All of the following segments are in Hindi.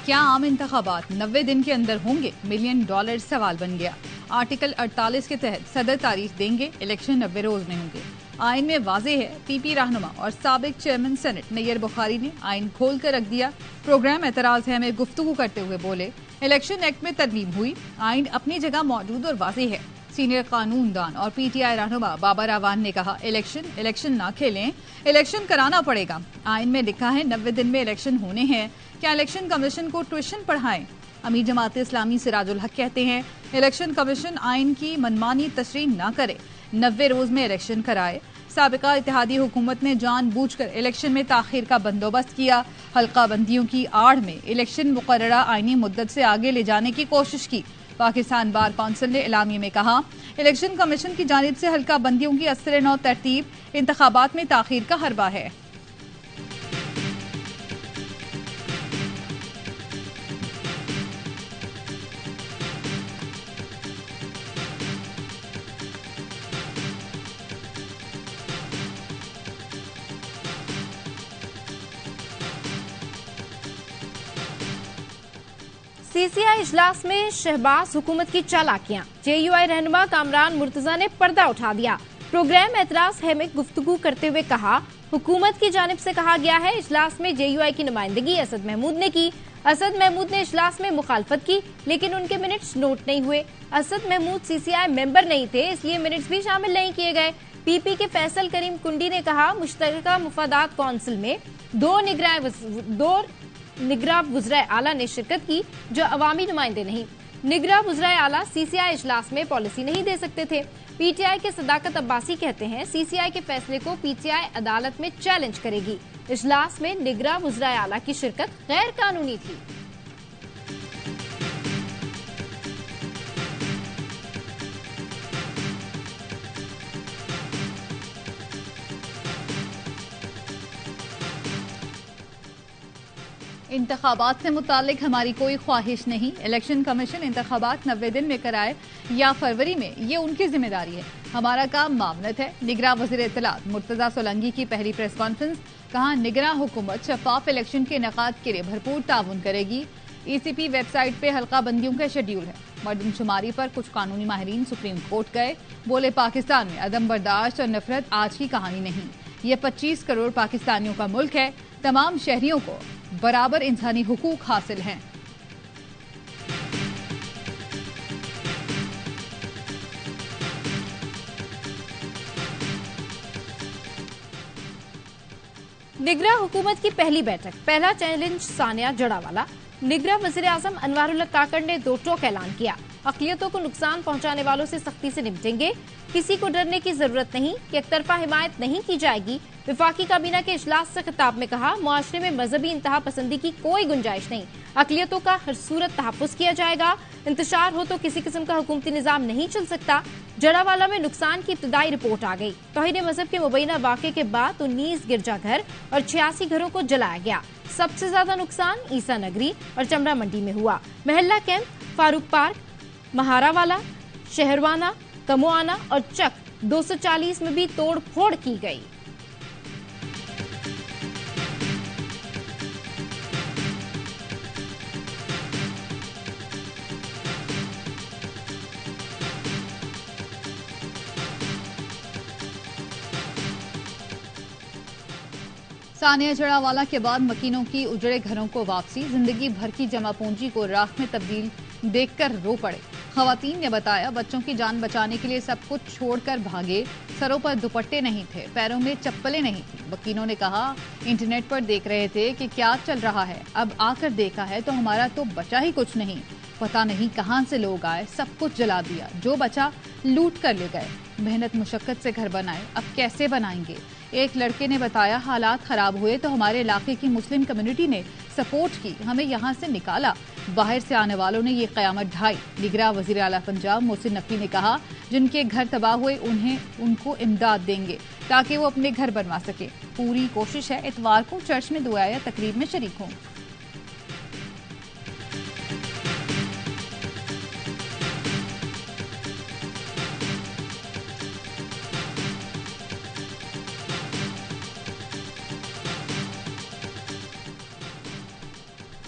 क्या आम इंतखाबात 90 दिन के अंदर होंगे? $1 मिलियन सवाल बन गया। आर्टिकल 48 के तहत सदर तारीख देंगे, इलेक्शन 90 रोज में होंगे। आइन में वाजे है। पीपी रहनुमा और साबिक चेयरमैन सेनेट नैयर बुखारी ने आइन खोल कर रख दिया। प्रोग्राम एतराज है में गुफ्तगू करते हुए बोले, इलेक्शन एक्ट में तरमीम हुई, आइन अपनी जगह मौजूद और वाजे है। सीनियर कानूनदान और पीटीआई रहनुमा बाबर अवान ने कहा, इलेक्शन ना खेलें, इलेक्शन कराना पड़ेगा। आइन में लिखा है 90 दिन में इलेक्शन होने हैं। क्या इलेक्शन कमीशन को ट्यूशन पढ़ाएं? अमीर जमात इस्लामी सिराजुल हक कहते हैं, इलेक्शन कमीशन आइन की मनमानी तशरीह न करे, 90 रोज में इलेक्शन कराए। साबिका इत्तेहादी हुकूमत ने जानबूझकर इलेक्शन में ताखीर का बंदोबस्त किया। हल्का बंदियों की आड़ में इलेक्शन मुकर्ररा आईनी मुद्दत से आगे ले जाने की कोशिश की। पाकिस्तान बार काउंसिल ने इलामी में कहा, इलेक्शन कमीशन की जानिब से हल्का बंदियों की असर नौ तरतीब इंतखाबात में ताखीर का हरबा है। सीसीआई इजलास में शहबाज हुकूमत की चालाकियां, जेयूआई रहनुमा कामरान मुर्तजा ने पर्दा उठा दिया। प्रोग्राम एतराज है में गुफ्तगू करते हुए कहा, हुकूमत की जानिब से कहा गया है इजलास में जेयूआई की नुमाइंदगी असद महमूद ने की। असद महमूद ने इजलास में मुखालफत की, लेकिन उनके मिनट्स नोट नहीं हुए। असद महमूद सीसीआई मेंबर नहीं थे, इसलिए मिनट्स भी शामिल नहीं किए गए। पीपी के फैसल करीम कुंडी ने कहा, मुश्तरका मुफादात काउंसिल में दो निगरां वुज़राए आला ने शिरकत की, जो अवामी नुमाइंदे नहीं। निगरां वुज़राए आला सीसीआई इजलास में पॉलिसी नहीं दे सकते थे। पीटीआई के सदाकत अब्बासी कहते हैं, सीसीआई के फैसले को पीटीआई अदालत में चैलेंज करेगी। इजलास में निगरां वुज़राए आला की शिरकत गैर कानूनी थी। इंतखाबात से मुतालिक हमारी कोई ख्वाहिश नहीं। इलेक्शन कमीशन इंतखाबात 90 दिन में कराए या फरवरी में, ये उनकी जिम्मेदारी है। हमारा काम मामनत है। निगरां वज़ीर इत्तलात मुर्तजा सोलंकी की पहली प्रेस कॉन्फ्रेंस, कहा निगरां हुकूमत शफाफ इलेक्शन के इनेकाद के लिए भरपूर ताउन करेगी। ईसीपी वेबसाइट पे हल्का बंदियों का शेड्यूल है। मर्दमशुमारी पर कुछ कानूनी माहिरीन सुप्रीम कोर्ट गए, बोले पाकिस्तान में अदम बर्दाश्त और नफरत आज की कहानी नहीं, ये 25 करोड़ पाकिस्तानियों का मुल्क है। तमाम शहरियों को बराबर इंसानी हुकूक हासिल हैं। निगरां हुकूमत की पहली बैठक, पहला चैलेंज सानिया जड़ावाला। निगरां वज़ीर आज़म अनवारुल्लाह काकड़ ने दो टोक ऐलान किया, अक़लियतों को नुकसान पहुंचाने वालों से सख्ती से निपटेंगे, किसी को डरने की जरूरत नहीं, कि एक तरफा हिमायत नहीं की जाएगी। विफाकी काबीना के इजलास से खिताब में कहा, मुआशरे में मजहबी इंतहा पसंदी की कोई गुंजाइश नहीं, अक़लियतों का हर सूरत तहफ़्फ़ुज़ किया जाएगा। इंतशार हो तो किसी किस्म का हुकूमती निज़ाम नहीं चल सकता। जड़ावाला में नुकसान की इब्तदाई रिपोर्ट आ गई। तौहीन मजहब के मुबैना वाक़े के बाद 19 गिरजाघर और 86 घरों को जलाया गया। सबसे ज्यादा नुकसान ईसा नगरी और चमड़ा मंडी में हुआ। महल्ला कैंप, फारूक पार्क, महारावाला, शहरवाना, कमोआना और चक 240 में भी तोड़ फोड़ की गई। सानिया जड़ावाला के बाद मकीनों की उजड़े घरों को वापसी, जिंदगी भर की जमा पूंजी को राख में तब्दील देखकर रो पड़े। खवातीन ने बताया, बच्चों की जान बचाने के लिए सब कुछ छोड़कर भागे, सरों पर दुपट्टे नहीं थे, पैरों में चप्पलें नहीं थी। वकीलों ने कहा, इंटरनेट पर देख रहे थे कि क्या चल रहा है, अब आकर देखा है तो हमारा तो बचा ही कुछ नहीं। पता नहीं कहां से लोग आए, सब कुछ जला दिया, जो बचा लूट कर ले गए। मेहनत मुशक्कत से घर बनाए, अब कैसे बनाएंगे। एक लड़के ने बताया, हालात खराब हुए तो हमारे इलाके की मुस्लिम कम्युनिटी ने सपोर्ट की, हमें यहाँ से निकाला। बाहर से आने वालों ने ये क़यामत ढाई। निगरां वज़ीर आला पंजाब मोहसिन नकवी ने कहा, जिनके घर तबाह हुए उनको इमदाद देंगे ताकि वो अपने घर बनवा सके। पूरी कोशिश है इतवार को चर्च में दुआ या तकरीब में शरीक हों।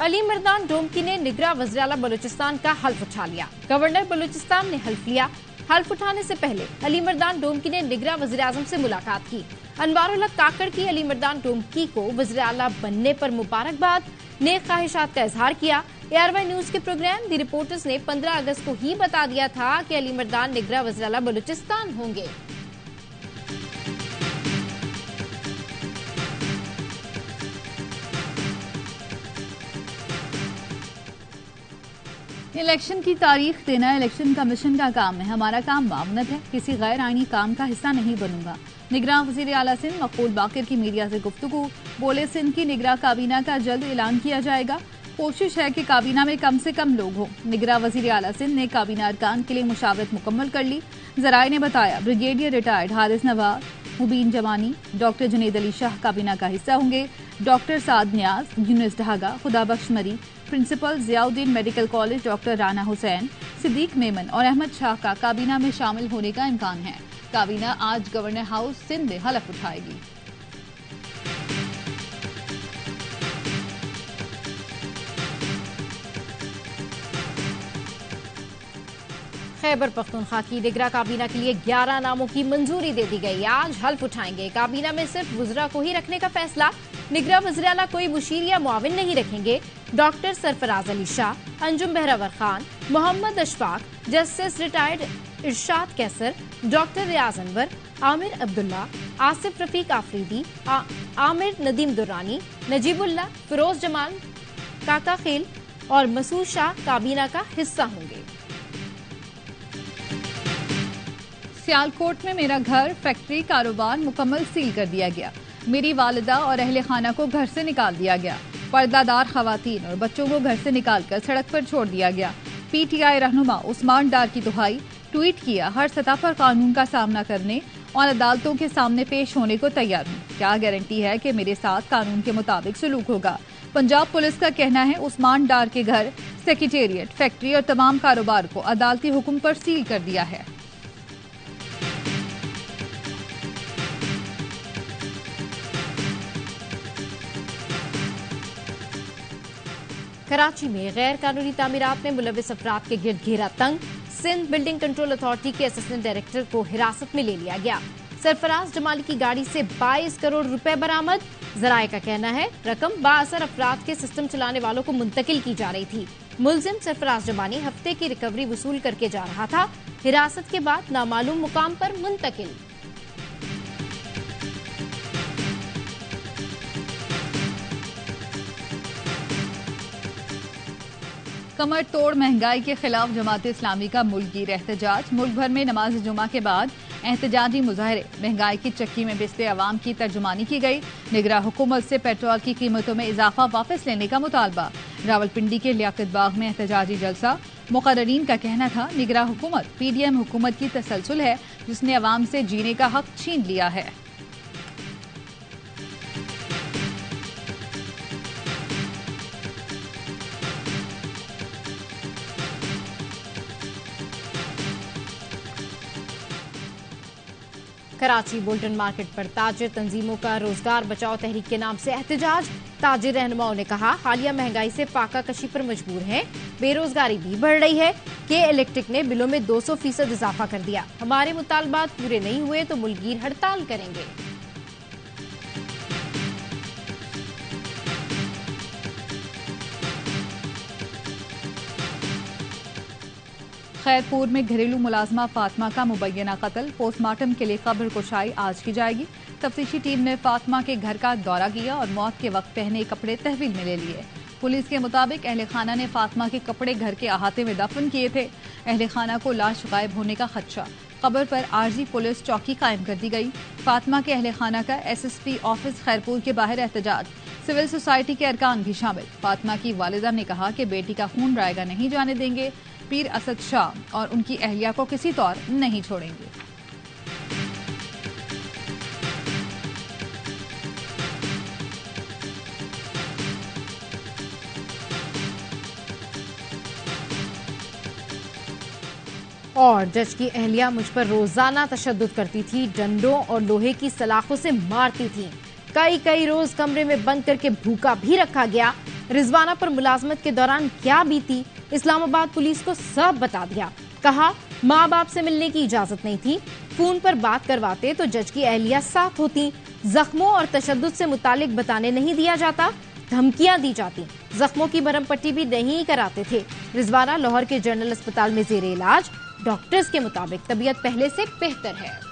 अली मर्दान डोमकी ने निगरां वज़ीर-ए-आला बलूचिस्तान का हल्फ उठा लिया। गवर्नर बलूचिस्तान ने हल्फ लिया। हल्फ उठाने से पहले अली मर्दान डोमकी ने निगरां वज़ीर-ए-आज़म से मुलाकात की। अनवारुल्लाह काकड़ की अली मर्दान डोमकी को वज़ीर-ए-आला बनने पर मुबारकबाद, नेक ख्वाहिशात का इजहार किया। ARY न्यूज के प्रोग्राम दी रिपोर्टर्स ने 15 अगस्त को ही बता दिया था कि अली मर्दान निगरां वज़ीर-ए-आला बलूचिस्तान होंगे। इलेक्शन की तारीख देना इलेक्शन कमीशन का काम है। हमारा काम मामनत है, किसी गैर आईनी काम का हिस्सा नहीं बनूंगा। निगरां वज़ीर आला सिंध मकबूल बाकिर की मीडिया से गुफ्तगू, बोले सिंध की निगरां काबीना का जल्द ऐलान किया जाएगा। कोशिश है कि काबीना में कम से कम लोग हों। निगरां वज़ीर आला सिंध ने काबीना अरकान के लिए मुशावरत मुकम्मल कर ली। जराये ने बताया ब्रिगेडियर रिटायर्ड हारिस नवाज, मुबीन जमानी, डॉक्टर जुनैद अली शाह काबीना का हिस्सा होंगे। डॉक्टर साद न्याज, Yunus Dhaga, Khudabakhsh Mari, principal Ziauddin medical college doctor Rana Hussain, Siddiq Memon और अहमद शाह का काबीना में शामिल होने का इम्कान है। काबीना आज गवर्नर हाउस सिंध में हलफ उठाएगी। खैबर पख्तूनख्वा की निगरां काबीना के लिए 11 नामों की मंजूरी दे दी गई। आज हल्फ उठाएंगे। काबीना में सिर्फ वुज़रा को ही रखने का फैसला। निगरां वज़ीर-ए-आला कोई मुशीर या मुआविन नहीं रखेंगे। Doctor Sarfaraz Ali Shah, Anjum Bahrawar Khan, Mohammad Ashfaq, justice retired Irshad Kaiser, doctor Riaz Anwar, Aamir Abdullah, Asif Rafiq Afridi, Aamir Nadeem Durrani, Najibullah, Feroz Jamal, Kaka Khel और मसूद शाह काबीना का हिस्सा होंगे। सियालकोट में मेरा घर, फैक्ट्री, कारोबार मुकम्मल सील कर दिया गया। मेरी वालिदा और अहले खाना को घर से निकाल दिया गया। पर्दादार खवातीन और बच्चों को घर से निकालकर सड़क पर छोड़ दिया गया। PTI रहनुमा उस्मान डार की दुहाई, ट्वीट किया, हर सतह पर कानून का सामना करने और अदालतों के सामने पेश होने को तैयार हूँ। क्या गारंटी है कि मेरे साथ कानून के मुताबिक सलूक होगा। पंजाब पुलिस का कहना है उस्मान डार के घर, सेक्रेटेरिएट, फैक्ट्री और तमाम कारोबार को अदालती हुक्म पर सील कर दिया है। कराची में गैर कानूनी तामीरात में मुलविस अफराद के गिर्द घेरा तंग। सिंध बिल्डिंग कंट्रोल अथॉरिटी के असिस्टेंट डायरेक्टर को हिरासत में ले लिया गया। सरफराज जमाली की गाड़ी से 22 करोड़ रुपए बरामद। जराये का कहना है रकम बाअसर अफराद के सिस्टम चलाने वालों को मुंतकिल की जा रही थी। मुलजिम सरफराज जमानी हफ्ते की रिकवरी वसूल करके जा रहा था। हिरासत के बाद नामालूम मुकाम पर मुंतकिल। कमर तोड़ महंगाई के खिलाफ जमात इस्लामी का मुल्कगीर एहतजाज। मुल्क भर में नमाज जुमा के बाद एहतजाजी मुजाहरे। महंगाई की चक्की में पिसते अवाम की तर्जुमानी की गई। निगरां हुकूमत से पेट्रोल की कीमतों में इजाफा वापस लेने का मुतालबा। रावलपिंडी के लियाकत बाग में एहतजाजी जलसा। मुकर्ररीन का कहना था निगरां हुकूमत PDM हुकूमत की तसलसल है जिसने अवाम से जीने का हक छीन लिया है। कराची बुल्टन मार्केट पर ताजिर तंजीमों का रोजगार बचाओ तहरीक के नाम से एहतजाज। ताजिर रहनुमाओं ने कहा हालिया महंगाई से फाका कशी पर मजबूर हैं। बेरोजगारी भी बढ़ रही है। के इलेक्ट्रिक ने बिलों में 200% इजाफा कर दिया। हमारे मुतालबात पूरे नहीं हुए तो मुल्कगीर हड़ताल करेंगे। खैरपुर में घरेलू मुलाजमा फातिमा का मुबैना कत्ल। पोस्टमार्टम के लिए कब्र कुशाई आज की जाएगी। तफ्तीशी टीम ने फातिमा के घर का दौरा किया और मौत के वक्त पहने कपड़े तहवील में ले लिए। पुलिस के मुताबिक अहले खाना ने फातिमा के कपड़े घर के अहाते में दफन किए थे। अहले खाना को लाश गायब होने का खदशा। कब्र पर आरजी पुलिस चौकी कायम कर दी गई। फातिमा के अहले खाना का SSP ऑफिस खैरपुर के बाहर एहतजाज। सिविल सोसाइटी के अरकान भी शामिल। फातिमा की वालिदा ने कहा कि बेटी का खून रायगा नहीं जाने देंगे। पीर असद शाह और उनकी अहलिया को किसी तौर नहीं छोड़ेंगे। और जज की अहलिया मुझ पर रोजाना तशद्दुद करती थी, डंडों और लोहे की सलाखों से मारती थी। कई रोज कमरे में बंद करके भूखा भी रखा गया। रिजवाना पर मुलाजमत के दौरान क्या बीती, इस्लामाबाद पुलिस को सब बता दिया। कहा माँ बाप से मिलने की इजाजत नहीं थी, फोन पर बात करवाते तो जज की अहलिया साथ होती, जख्मों और तशद्दुद से मुतालिक बताने नहीं दिया जाता, धमकियां दी जाती, जख्मों की मरहम पट्टी भी नहीं कराते थे। रिजवाना लाहौर के जनरल अस्पताल में जेर इलाज, डॉक्टर्स के मुताबिक तबीयत पहले से बेहतर है।